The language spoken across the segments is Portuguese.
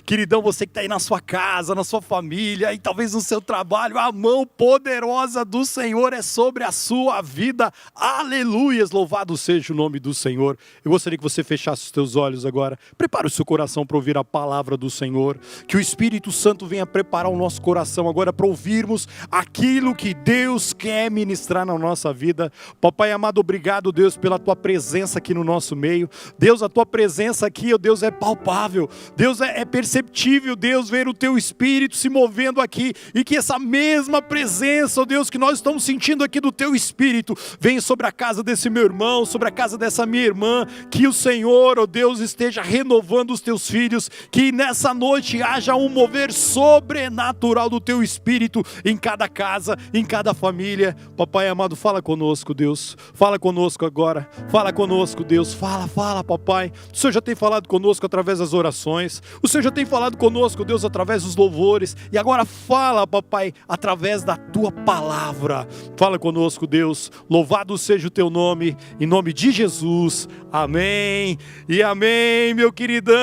Queridão, você que está aí na sua casa, na sua família, e talvez no seu trabalho, a mão poderosa do Senhor é sobre a sua vida. Aleluias, louvado seja o nome do Senhor. Eu gostaria que você fechasse os teus olhos agora. Prepare o seu coração para ouvir a palavra do Senhor. Que o Espírito Santo venha preparar o nosso coração agora para ouvirmos aquilo que Deus quer ministrar na nossa vida. Papai amado, obrigado, Deus, pela tua presença aqui no nosso meio. Deus, a tua presença aqui, ó Deus, é palpável. Deus, é perceptível, Deus, ver o teu Espírito se movendo aqui. E que essa mesma presença, ó Deus, que nós estamos sentindo aqui do teu Espírito, venha sobre a casa desse meu irmão, sobre a casa dessa minha irmã. Que o Senhor, ó Deus, esteja renovando os teus filhos. Que nessa noite haja um mover sobrenatural do teu Espírito em cada casa, em cada família. Papai amado, fala conosco, Deus. Fala conosco agora. Fala conosco, Deus. Fala, papai. O Senhor já tem falado conosco através das orações. O Senhor já tem falado conosco, Deus, através dos louvores. E agora fala, papai, através da tua palavra. Fala conosco, Deus. Louvado seja o teu nome. Em nome de Jesus. Amém. E amém, meu queridão.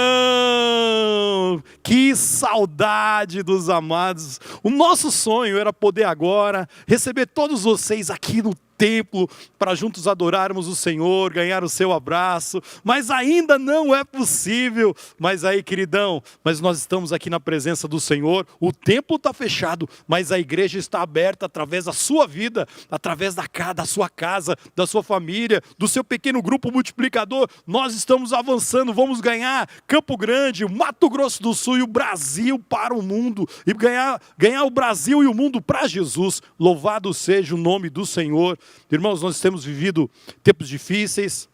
Que saudade dos amados. O nosso sonho era poder agora receber todos vocês aqui no templo, para juntos adorarmos o Senhor, ganhar o seu abraço, mas ainda não é possível. Mas aí, queridão, mas nós estamos aqui na presença do Senhor, o templo está fechado, mas a igreja está aberta através da sua vida, através da sua casa, da sua família, do seu pequeno grupo multiplicador. Nós estamos avançando, vamos ganhar Campo Grande, Mato Grosso do Sul e o Brasil para o mundo, e ganhar o Brasil e o mundo para Jesus. Louvado seja o nome do Senhor. Irmãos, nós temos vivido tempos difíceis,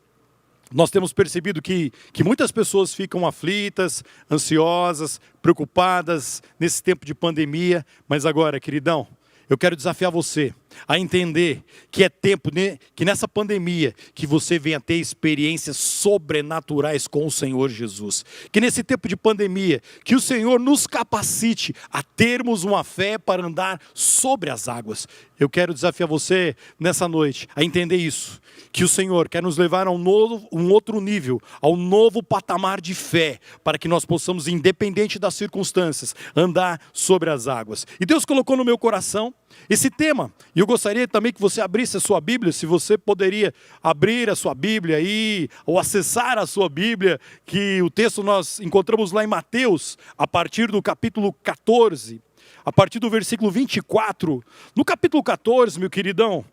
nós temos percebido que muitas pessoas ficam aflitas, ansiosas, preocupadas nesse tempo de pandemia, mas agora, queridão, eu quero desafiar você a entender que é tempo, né, que nessa pandemia, que você venha ter experiências sobrenaturais com o Senhor Jesus. Que nesse tempo de pandemia, que o Senhor nos capacite a termos uma fé para andar sobre as águas. Eu quero desafiar você nessa noite a entender isso. Que o Senhor quer nos levar a um outro nível, a um novo patamar de fé, para que nós possamos, independente das circunstâncias, andar sobre as águas. E Deus colocou no meu coração esse tema, e eu gostaria também que você abrisse a sua Bíblia, se você poderia abrir a sua Bíblia aí, ou acessar a sua Bíblia, que o texto nós encontramos lá em Mateus, a partir do capítulo 14, a partir do versículo 24, no capítulo 14, meu queridão,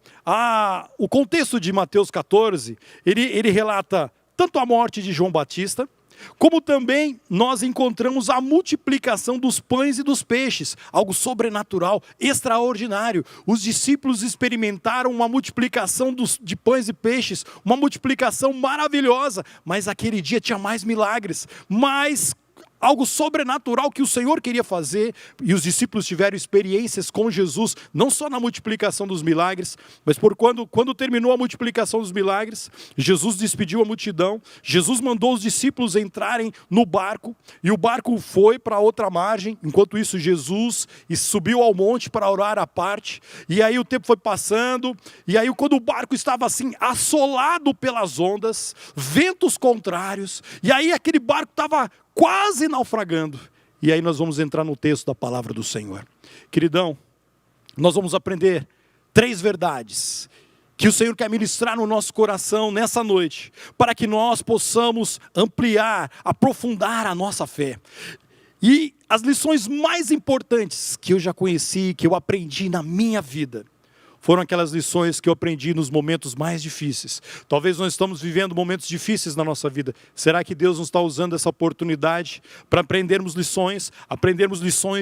o contexto de Mateus 14, ele relata tanto a morte de João Batista, como também nós encontramos a multiplicação dos pães e dos peixes, algo sobrenatural, extraordinário. Os discípulos experimentaram uma multiplicação de pães e peixes, uma multiplicação maravilhosa, mas aquele dia tinha mais milagres, mais algo sobrenatural que o Senhor queria fazer, e os discípulos tiveram experiências com Jesus, não só na multiplicação dos milagres, mas quando terminou a multiplicação dos milagres, Jesus despediu a multidão, Jesus mandou os discípulos entrarem no barco, e o barco foi para outra margem. Enquanto isso, Jesus subiu ao monte para orar à parte, e aí o tempo foi passando, e aí quando o barco estava assim, assolado pelas ondas, ventos contrários, e aí aquele barco estava quase naufragando. E aí nós vamos entrar no texto da palavra do Senhor. Queridão, nós vamos aprender 3 verdades que o Senhor quer ministrar no nosso coração nessa noite, para que nós possamos ampliar, aprofundar a nossa fé. E as lições mais importantes que eu já conheci, que eu aprendi na minha vida, foram aquelas lições que eu aprendi nos momentos mais difíceis. Talvez nós estamos vivendo momentos difíceis na nossa vida. Será que Deus nos está usando essa oportunidade para aprendermos lições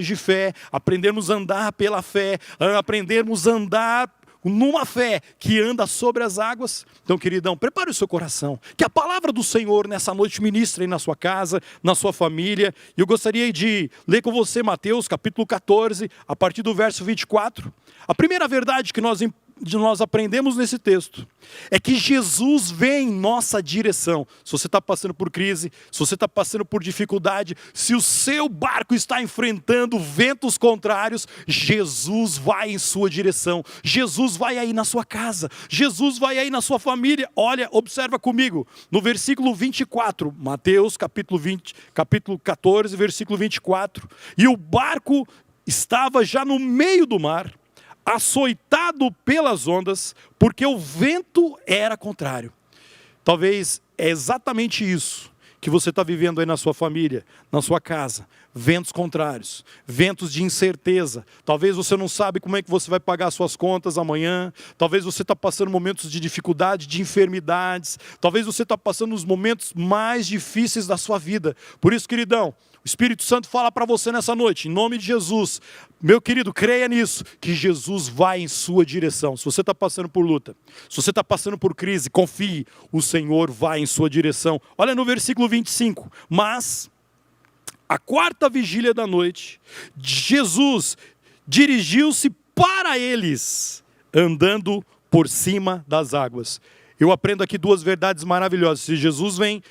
de fé, aprendermos a andar pela fé, aprendermos a andar numa fé que anda sobre as águas? Então, queridão, prepare o seu coração, que a palavra do Senhor nessa noite ministre aí na sua casa, na sua família. E eu gostaria de ler com você Mateus capítulo 14, a partir do verso 24. A primeira verdade que nós nós aprendemos nesse texto é que Jesus vem em nossa direção. Se você está passando por crise, se você está passando por dificuldade, se o seu barco está enfrentando ventos contrários, Jesus vai em sua direção. Jesus vai aí na sua casa. Jesus vai aí na sua família. Olha, observa comigo, no versículo 24, Mateus capítulo 14, versículo 24. E o barco estava já no meio do mar, açoitado pelas ondas, porque o vento era contrário. Talvez é exatamente isso que você está vivendo aí na sua família, na sua casa. Ventos contrários, ventos de incerteza. Talvez você não sabe como é que você vai pagar suas contas amanhã. Talvez você está passando momentos de dificuldade, de enfermidades. Talvez você está passando os momentos mais difíceis da sua vida. Por isso, queridão, o Espírito Santo fala para você nessa noite, em nome de Jesus. Meu querido, creia nisso, que Jesus vai em sua direção. Se você está passando por luta, se você está passando por crise, confie, o Senhor vai em sua direção. Olha no versículo 25. Mas, à quarta vigília da noite, Jesus dirigiu-se para eles, andando por cima das águas. Eu aprendo aqui duas verdades maravilhosas. Se Jesus vem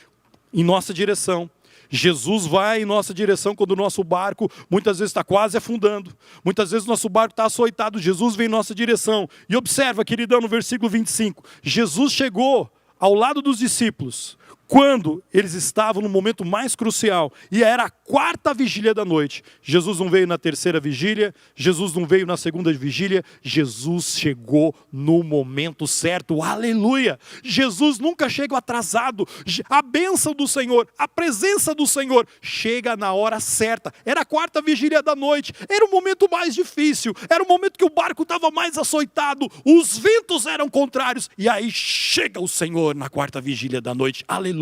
em nossa direção, Jesus vai em nossa direção quando o nosso barco muitas vezes está quase afundando. Muitas vezes o nosso barco está açoitado. Jesus vem em nossa direção. E observa, queridão, no versículo 25. Jesus chegou ao lado dos discípulos quando eles estavam no momento mais crucial. E era a quarta vigília da noite. Jesus não veio na terceira vigília. Jesus não veio na segunda vigília. Jesus chegou no momento certo. Aleluia! Jesus nunca chega atrasado. A bênção do Senhor, a presença do Senhor chega na hora certa. Era a quarta vigília da noite. Era o momento mais difícil. Era o momento que o barco estava mais açoitado. Os ventos eram contrários. E aí chega o Senhor na quarta vigília da noite. Aleluia!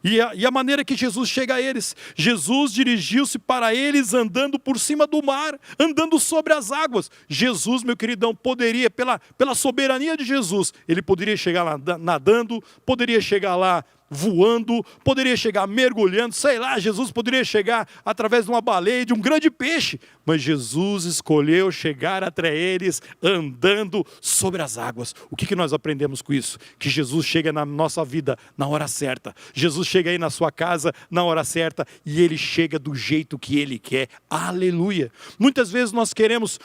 E a maneira que Jesus chega a eles, Jesus dirigiu-se para eles andando por cima do mar, andando sobre as águas. Jesus, meu queridão, poderia, pela soberania de Jesus, ele poderia chegar lá nadando, poderia chegar lá voando, poderia chegar mergulhando, sei lá, Jesus poderia chegar através de uma baleia, de um grande peixe, mas Jesus escolheu chegar até eles andando sobre as águas. O que nós aprendemos com isso? Que Jesus chega na nossa vida na hora certa, Jesus chega aí na sua casa na hora certa, e Ele chega do jeito que Ele quer. Aleluia! Muitas vezes nós queremos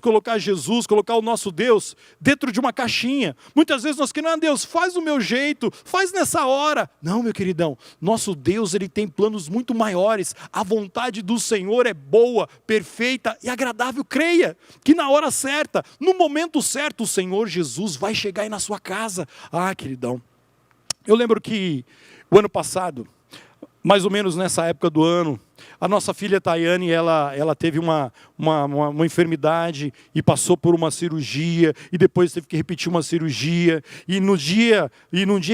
colocar Jesus, colocar o nosso Deus dentro de uma caixinha. Muitas vezes nós queremos, Deus, faz do meu jeito, faz nessa hora. Não, meu queridão, nosso Deus, Ele tem planos muito maiores. A vontade do Senhor é boa, perfeita e agradável. Creia que na hora certa, no momento certo, o Senhor Jesus vai chegar aí na sua casa. Ah, queridão, eu lembro que o ano passado, mais ou menos nessa época do ano, a nossa filha Tayane, ela teve uma enfermidade e passou por uma cirurgia, e depois teve que repetir uma cirurgia, e num dia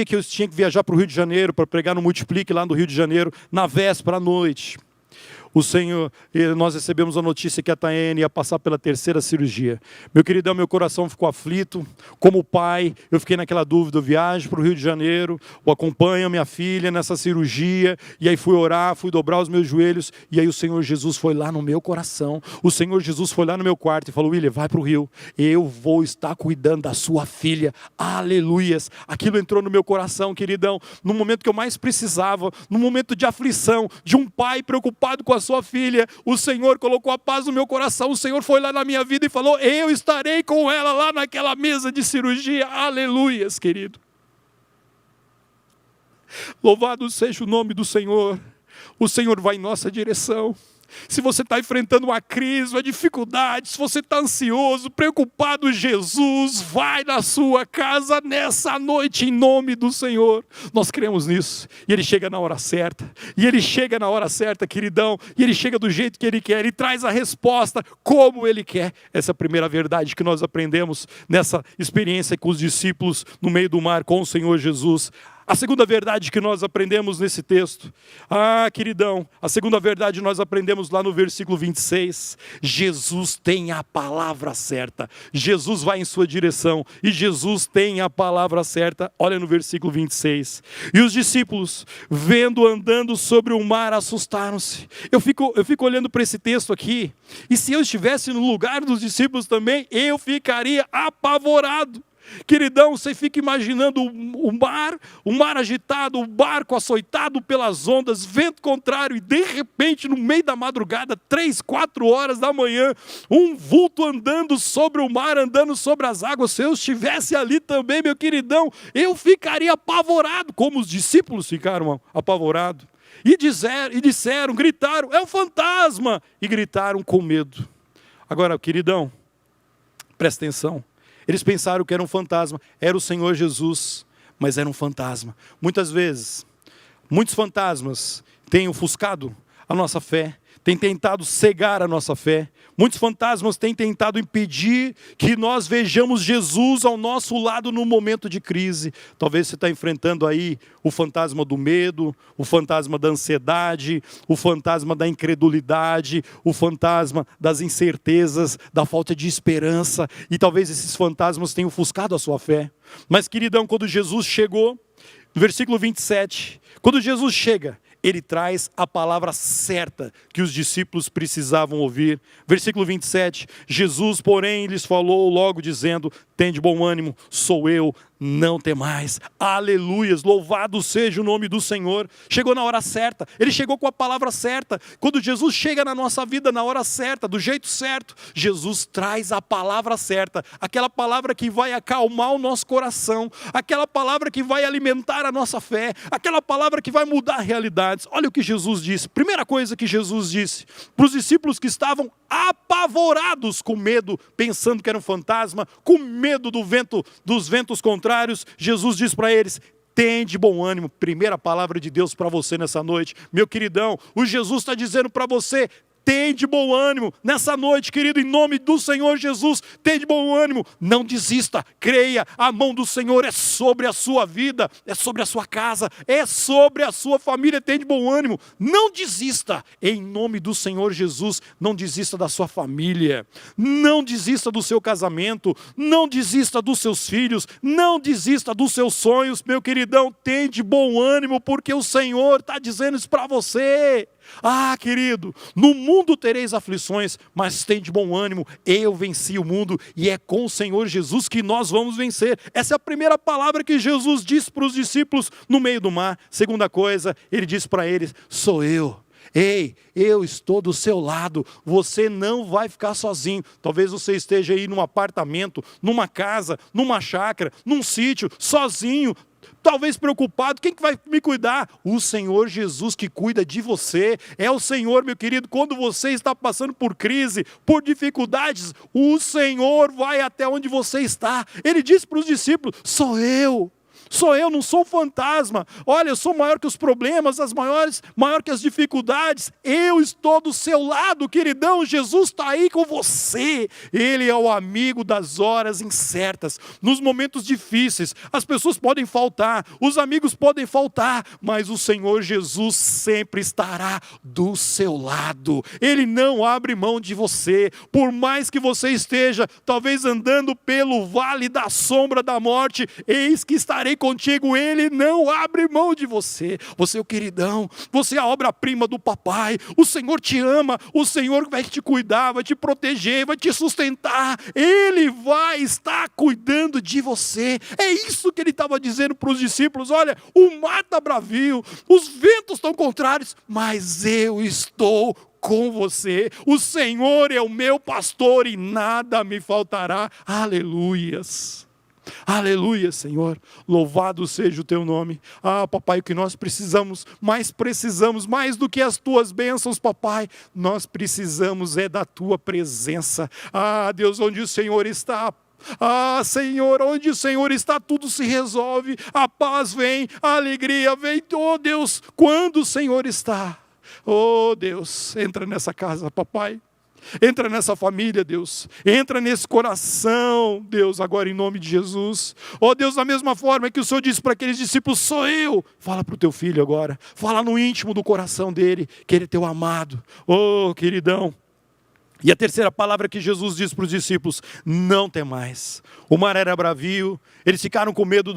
que eu tinha que viajar para o Rio de Janeiro, para pregar no Multiplique lá no Rio de Janeiro, na véspera à noite, nós recebemos a notícia que a Tayane ia passar pela terceira cirurgia. Meu queridão, meu coração ficou aflito. Como pai, eu fiquei naquela dúvida, eu viajo para o Rio de Janeiro, ou acompanho a minha filha nessa cirurgia, e aí fui orar, fui dobrar os meus joelhos, e aí o Senhor Jesus foi lá no meu coração, o Senhor Jesus foi lá no meu quarto e falou: William, vai para o Rio, eu vou estar cuidando da sua filha. Aleluias! Aquilo entrou no meu coração, queridão, no momento que eu mais precisava, no momento de aflição, de um pai preocupado com a sua filha. O Senhor colocou a paz no meu coração. O Senhor foi lá na minha vida e falou: eu estarei com ela lá naquela mesa de cirurgia. Aleluias, querido. Louvado seja o nome do Senhor. O Senhor vai em nossa direção. Se você está enfrentando uma crise, uma dificuldade, se você está ansioso, preocupado, Jesus vai na sua casa nessa noite em nome do Senhor. Nós cremos nisso. E Ele chega na hora certa. E Ele chega na hora certa, queridão. E Ele chega do jeito que Ele quer. Ele traz a resposta como Ele quer. Essa é a primeira verdade que nós aprendemos nessa experiência com os discípulos no meio do mar com o Senhor Jesus. A segunda verdade que nós aprendemos nesse texto, queridão, a segunda verdade nós aprendemos lá no versículo 26, Jesus tem a palavra certa, Jesus vai em sua direção, e Jesus tem a palavra certa. Olha no versículo 26, e os discípulos, vendo andando sobre o mar, assustaram-se. Eu fico olhando para esse texto aqui, e se eu estivesse no lugar dos discípulos também, eu ficaria apavorado. Queridão, você fica imaginando o mar agitado, o barco açoitado pelas ondas, vento contrário, e de repente, no meio da madrugada, 3, 4 horas da manhã, um vulto andando sobre o mar, andando sobre as águas. Se eu estivesse ali também, meu queridão, eu ficaria apavorado, como os discípulos ficaram apavorados. E disseram, gritaram, é um fantasma, e gritaram com medo. Agora, queridão, presta atenção. Eles pensaram que era um fantasma, era o Senhor Jesus, mas era um fantasma. Muitas vezes, muitos fantasmas têm ofuscado a nossa fé, têm tentado cegar a nossa fé. Muitos fantasmas têm tentado impedir que nós vejamos Jesus ao nosso lado no momento de crise. Talvez você está enfrentando aí o fantasma do medo, o fantasma da ansiedade, o fantasma da incredulidade, o fantasma das incertezas, da falta de esperança. E talvez esses fantasmas tenham ofuscado a sua fé. Mas, queridão, quando Jesus chegou, no versículo 27, quando Jesus chega, ele traz a palavra certa que os discípulos precisavam ouvir. Versículo 27, Jesus, porém, lhes falou logo dizendo, tende bom ânimo, sou eu, não temais. Aleluias, louvado seja o nome do Senhor. Chegou na hora certa, ele chegou com a palavra certa. Quando Jesus chega na nossa vida na hora certa, do jeito certo, Jesus traz a palavra certa, aquela palavra que vai acalmar o nosso coração, aquela palavra que vai alimentar a nossa fé, aquela palavra que vai mudar realidades. Olha o que Jesus disse. Primeira coisa que Jesus disse para os discípulos que estavam apavorados com medo, pensando que era um fantasma, com medo dos ventos contrários, Jesus diz para eles, tende bom ânimo. Primeira palavra de Deus para você nessa noite. Meu queridão, o Jesus está dizendo para você, tende bom ânimo nessa noite, querido, em nome do Senhor Jesus, tende bom ânimo, não desista, creia, a mão do Senhor é sobre a sua vida, é sobre a sua casa, é sobre a sua família, tende bom ânimo, não desista, em nome do Senhor Jesus, não desista da sua família, não desista do seu casamento, não desista dos seus filhos, não desista dos seus sonhos, meu queridão, tende bom ânimo, porque o Senhor está dizendo isso para você. Querido, no mundo tereis aflições, mas tende bom ânimo, eu venci o mundo, e é com o Senhor Jesus que nós vamos vencer. Essa é a primeira palavra que Jesus disse para os discípulos no meio do mar. Segunda coisa, ele disse para eles, sou eu. Ei, eu estou do seu lado, você não vai ficar sozinho. Talvez você esteja aí num apartamento, numa casa, numa chácara, num sítio, sozinho, talvez preocupado, quem que vai me cuidar? O Senhor Jesus que cuida de você, é o Senhor, meu querido, quando você está passando por crise, por dificuldades, o Senhor vai até onde você está. Ele disse para os discípulos, sou eu, não sou um fantasma, olha, eu sou maior que os problemas, maior que as dificuldades, eu estou do seu lado, queridão, Jesus está aí com você, Ele é o amigo das horas incertas, nos momentos difíceis, as pessoas podem faltar, os amigos podem faltar, mas o Senhor Jesus sempre estará do seu lado, Ele não abre mão de você, por mais que você esteja, talvez andando pelo vale da sombra da morte, eis que estarei contigo, Ele não abre mão de você. Você é o queridão, você é a obra-prima do papai, o Senhor te ama, o Senhor vai te cuidar, vai te proteger, vai te sustentar, Ele vai estar cuidando de você. É isso que Ele estava dizendo para os discípulos, olha, o mar está bravio, os ventos estão contrários, mas eu estou com você, o Senhor é o meu pastor e nada me faltará. Aleluias. Aleluia, Senhor, louvado seja o teu nome. Papai, o que nós precisamos mais do que as tuas bênçãos, papai, nós precisamos é da tua presença. Deus, onde o Senhor está, Senhor, onde o Senhor está, tudo se resolve, a paz vem, a alegria vem, Deus, quando o Senhor está, Deus, entra nessa casa, papai. Entra nessa família, Deus. Entra nesse coração, Deus, agora em nome de Jesus. Oh Deus, da mesma forma que o Senhor disse para aqueles discípulos, sou eu. Fala para o teu filho agora. Fala no íntimo do coração dele, que ele é teu amado. Oh, queridão. E a terceira palavra que Jesus diz para os discípulos, não temais. O mar era bravio, eles ficaram com medo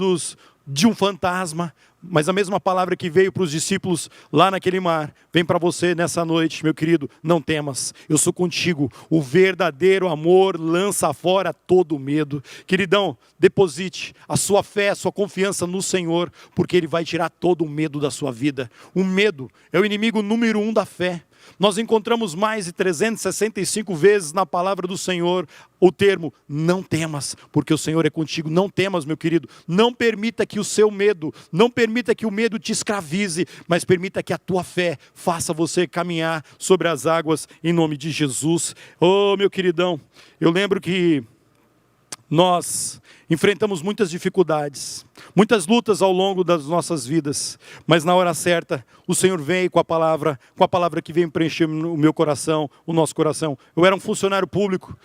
de um fantasma, mas a mesma palavra que veio para os discípulos lá naquele mar, vem para você nessa noite, meu querido, não temas, eu sou contigo, o verdadeiro amor lança fora todo medo. Queridão, deposite a sua fé, a sua confiança no Senhor, porque Ele vai tirar todo o medo da sua vida. O medo é o inimigo número 1 da fé. Nós encontramos mais de 365 vezes na palavra do Senhor o termo, não temas, porque o Senhor é contigo. Não temas, meu querido, não permita que o seu medo, não permita que o medo te escravize, mas permita que a tua fé faça você caminhar sobre as águas em nome de Jesus. Oh, meu queridão, eu lembro que nós enfrentamos muitas dificuldades, muitas lutas ao longo das nossas vidas, mas na hora certa, o Senhor vem com a palavra que vem preencher o meu coração, o nosso coração. Eu era um funcionário público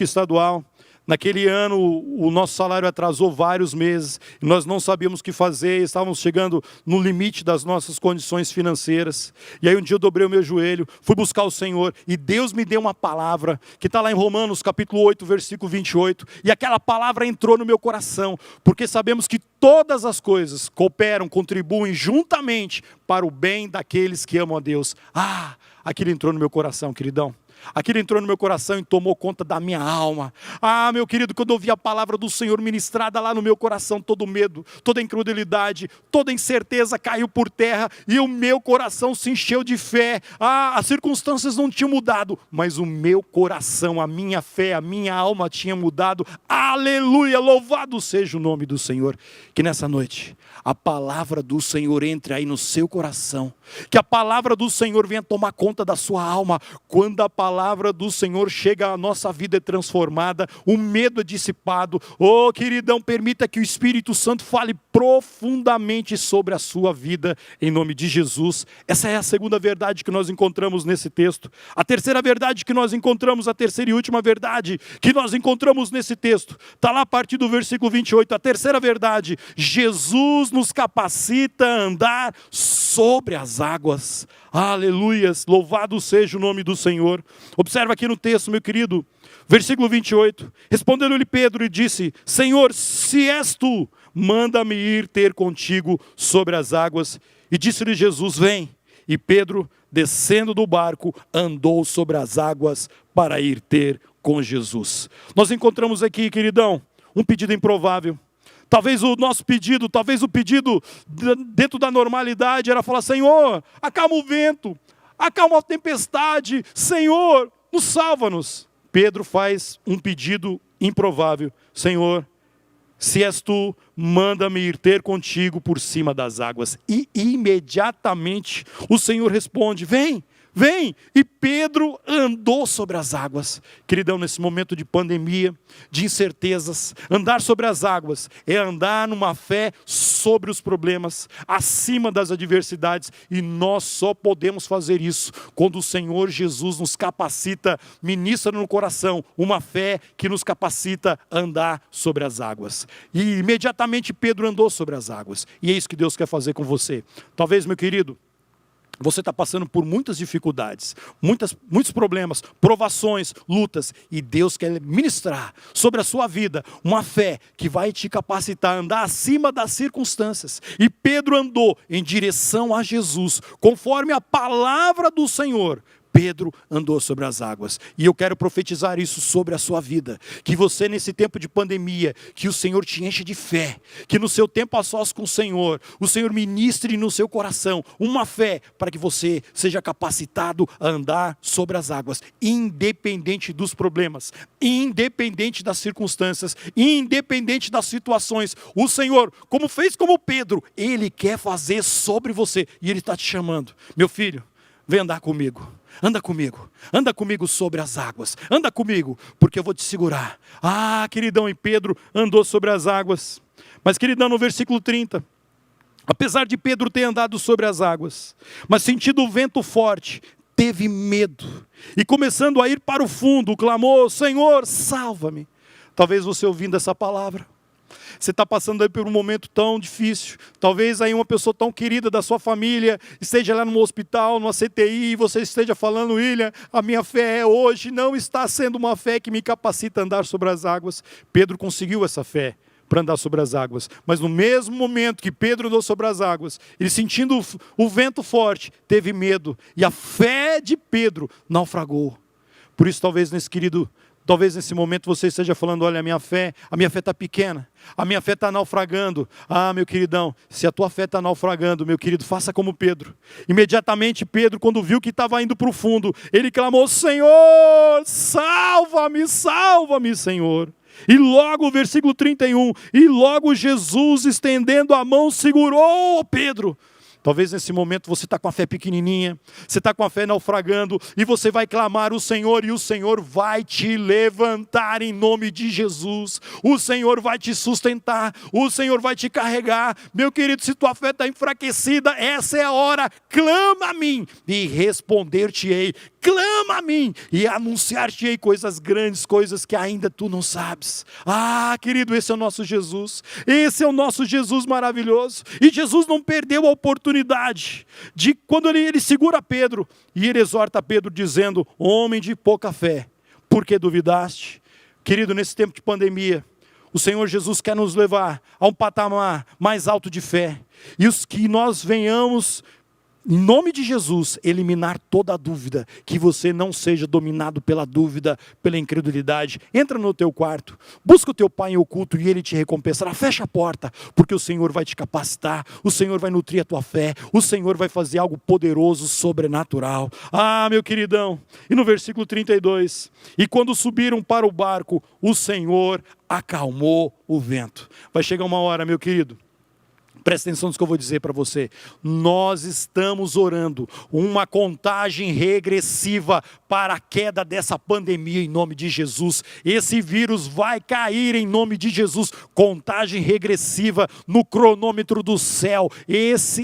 estadual. Naquele ano, o nosso salário atrasou vários meses, e nós não sabíamos o que fazer, estávamos chegando no limite das nossas condições financeiras. E aí um dia eu dobrei o meu joelho, fui buscar o Senhor, e Deus me deu uma palavra, que está lá em Romanos capítulo 8, versículo 28, e aquela palavra entrou no meu coração, porque sabemos que todas as coisas cooperam, contribuem juntamente para o bem daqueles que amam a Deus. Ah, aquilo entrou no meu coração, queridão. Aquilo entrou no meu coração e tomou conta da minha alma. Ah, meu querido, quando eu ouvi a palavra do Senhor ministrada lá no meu coração, todo medo, toda incredulidade, toda incerteza caiu por terra e o meu coração se encheu de fé. Ah, as circunstâncias não tinham mudado, mas o meu coração, a minha fé, a minha alma tinha mudado. Aleluia, louvado seja o nome do Senhor. Que nessa noite a palavra do Senhor entre aí no seu coração, que a palavra do Senhor venha tomar conta da sua alma. Quando a palavra do Senhor chega, a nossa vida é transformada, o medo é dissipado. Oh, queridão, permita que o Espírito Santo fale profundamente sobre a sua vida, em nome de Jesus. Essa é a segunda verdade que nós encontramos nesse texto. A terceira verdade que nós encontramos, a terceira e última verdade que nós encontramos nesse texto, está lá a partir do versículo 28, a terceira verdade, Jesus nos capacita a andar sobre as águas. Aleluias, louvado seja o nome do Senhor. Observa aqui no texto, meu querido, versículo 28. Respondeu-lhe Pedro e disse, Senhor, se és tu, manda-me ir ter contigo sobre as águas. E disse-lhe Jesus, vem. E Pedro, descendo do barco, andou sobre as águas para ir ter com Jesus. Nós encontramos aqui, queridão, um pedido improvável. Talvez o nosso pedido, talvez o pedido dentro da normalidade era falar, Senhor, acalma o vento, acalma a tempestade, Senhor, nos salva-nos. Pedro faz um pedido improvável, Senhor, se és tu, manda-me ir ter contigo por cima das águas. E imediatamente o Senhor responde, vem. Vem, e Pedro andou sobre as águas. Queridão, nesse momento de pandemia, de incertezas, andar sobre as águas é andar numa fé sobre os problemas, acima das adversidades, e nós só podemos fazer isso quando o Senhor Jesus nos capacita, ministra no coração uma fé que nos capacita a andar sobre as águas. E imediatamente Pedro andou sobre as águas, e é isso que Deus quer fazer com você. Talvez, meu querido, você está passando por muitas dificuldades, muitos problemas, provações, lutas, e Deus quer ministrar sobre a sua vida uma fé que vai te capacitar a andar acima das circunstâncias. E Pedro andou em direção a Jesus, conforme a palavra do Senhor. Pedro andou sobre as águas, e eu quero profetizar isso sobre a sua vida, que você nesse tempo de pandemia, que o Senhor te enche de fé, que no seu tempo a sós com o Senhor ministre no seu coração uma fé, para que você seja capacitado a andar sobre as águas, independente dos problemas, independente das circunstâncias, independente das situações. O Senhor, como fez como Pedro, Ele quer fazer sobre você, e Ele está te chamando, meu filho, vem andar comigo. Anda comigo sobre as águas, anda comigo, porque eu vou te segurar. Ah, queridão, e Pedro andou sobre as águas. Mas queridão, no versículo 30, apesar de Pedro ter andado sobre as águas, mas sentindo o vento forte, teve medo. E começando a ir para o fundo, clamou: Senhor, salva-me. Talvez você ouvindo essa palavra, você está passando aí por um momento tão difícil. Talvez aí uma pessoa tão querida da sua família esteja lá no hospital, numa CTI, e você esteja falando: William, a minha fé hoje não está sendo uma fé que me capacita a andar sobre as águas. Pedro conseguiu essa fé para andar sobre as águas. Mas no mesmo momento que Pedro andou sobre as águas, ele sentindo o vento forte, teve medo. E a fé de Pedro naufragou. Por isso, talvez nesse momento você esteja falando: olha, a minha fé está pequena, a minha fé está naufragando. Ah, meu queridão, se a tua fé está naufragando, meu querido, faça como Pedro. Imediatamente Pedro, quando viu que estava indo para o fundo, ele clamou: Senhor, salva-me, salva-me, Senhor. E logo, versículo 31, e logo Jesus, estendendo a mão, segurou Pedro. Talvez nesse momento você está com a fé pequenininha, você está com a fé naufragando, e você vai clamar o Senhor, e o Senhor vai te levantar em nome de Jesus. O Senhor vai te sustentar, o Senhor vai te carregar. Meu querido, se tua fé está enfraquecida, essa é a hora. Clama a mim e responder-te-ei. Clama a mim e anunciar-te-ei coisas grandes, coisas que ainda tu não sabes. Ah, querido, esse é o nosso Jesus. Esse é o nosso Jesus maravilhoso. E Jesus não perdeu a oportunidade de, quando ele segura Pedro, e ele exorta Pedro dizendo: homem de pouca fé, por que duvidaste? Querido, nesse tempo de pandemia, o Senhor Jesus quer nos levar a um patamar mais alto de fé. E os que nós venhamos, em nome de Jesus, eliminar toda a dúvida, que você não seja dominado pela dúvida, pela incredulidade. Entra no teu quarto, busca o teu pai em oculto e ele te recompensará. Fecha a porta, porque o Senhor vai te capacitar, o Senhor vai nutrir a tua fé, o Senhor vai fazer algo poderoso, sobrenatural. Ah, meu queridão, e no versículo 32, e quando subiram para o barco, o Senhor acalmou o vento. Vai chegar uma hora, meu querido, presta atenção no que eu vou dizer para você. Nós estamos orando uma contagem regressiva para a queda dessa pandemia em nome de Jesus. Esse vírus vai cair em nome de Jesus. Contagem regressiva no cronômetro do céu.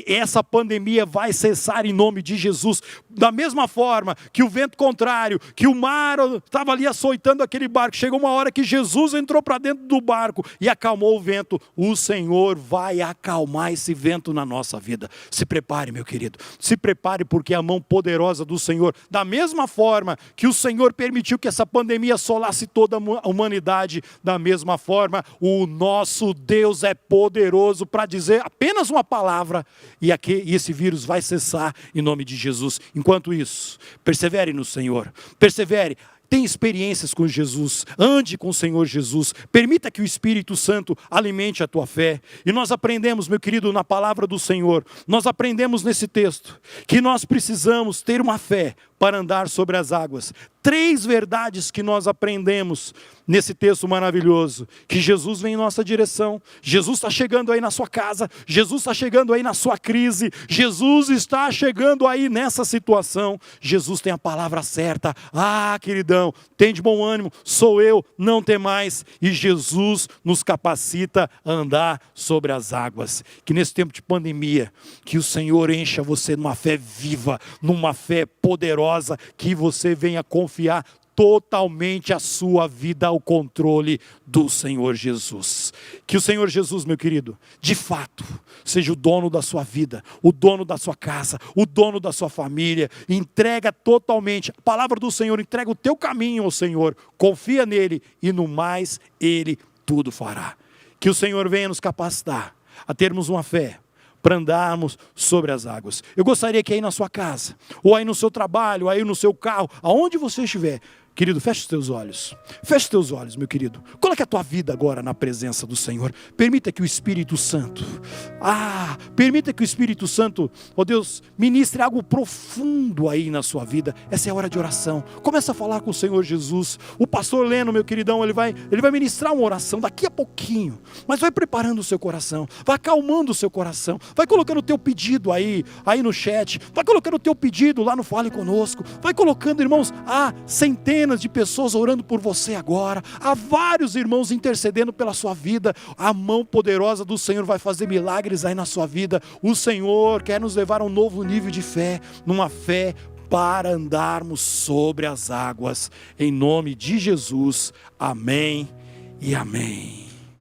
Essa pandemia vai cessar em nome de Jesus. Da mesma forma que o vento contrário, que o mar estava ali açoitando aquele barco, chegou uma hora que Jesus entrou para dentro do barco e acalmou o vento. O Senhor vai acalmar esse vento na nossa vida. Se prepare, meu querido, se prepare, porque a mão poderosa do Senhor, da mesma forma que o Senhor permitiu que essa pandemia assolasse toda a humanidade, da mesma forma o nosso Deus é poderoso para dizer apenas uma palavra e esse vírus vai cessar em nome de Jesus. Enquanto isso, persevere no Senhor, persevere. Tenha experiências com Jesus, ande com o Senhor Jesus, permita que o Espírito Santo alimente a tua fé. E nós aprendemos, meu querido, na palavra do Senhor, nós aprendemos nesse texto, que nós precisamos ter uma fé para andar sobre as águas. 3 verdades que nós aprendemos nesse texto maravilhoso: que Jesus vem em nossa direção, Jesus está chegando aí na sua casa, Jesus está chegando aí na sua crise, Jesus está chegando aí nessa situação, Jesus tem a palavra certa. Ah, queridão, tem de bom ânimo, sou eu, não tem mais. E Jesus nos capacita a andar sobre as águas. Que nesse tempo de pandemia, que o Senhor encha você numa fé viva, numa fé poderosa, que você venha confiar totalmente a sua vida ao controle do Senhor Jesus. Que o Senhor Jesus, meu querido, de fato, seja o dono da sua vida, o dono da sua casa, o dono da sua família. Entrega totalmente, a palavra do Senhor, entrega o teu caminho ao Senhor, confia nele e no mais Ele tudo fará. Que o Senhor venha nos capacitar a termos uma fé para andarmos sobre as águas. Eu gostaria que aí na sua casa, ou aí no seu trabalho, ou aí no seu carro, aonde você estiver, querido, feche os teus olhos. Feche os teus olhos, meu querido. Coloque a tua vida agora na presença do Senhor. Permita que o Espírito Santo, permita que o Espírito Santo, ó Deus, ministre algo profundo aí na sua vida. Essa é a hora de oração. Começa a falar com o Senhor Jesus. O pastor Leno, meu queridão, ele vai ministrar uma oração daqui a pouquinho. Mas vai preparando o seu coração, vai acalmando o seu coração, vai colocando o teu pedido aí no chat, vai colocando o teu pedido lá no Fale Conosco, vai colocando, irmãos, centenas de pessoas orando por você agora, há vários irmãos intercedendo pela sua vida. A mão poderosa do Senhor vai fazer milagres aí na sua vida. O Senhor quer nos levar a um novo nível de fé, numa fé para andarmos sobre as águas. Em nome de Jesus, amém e amém.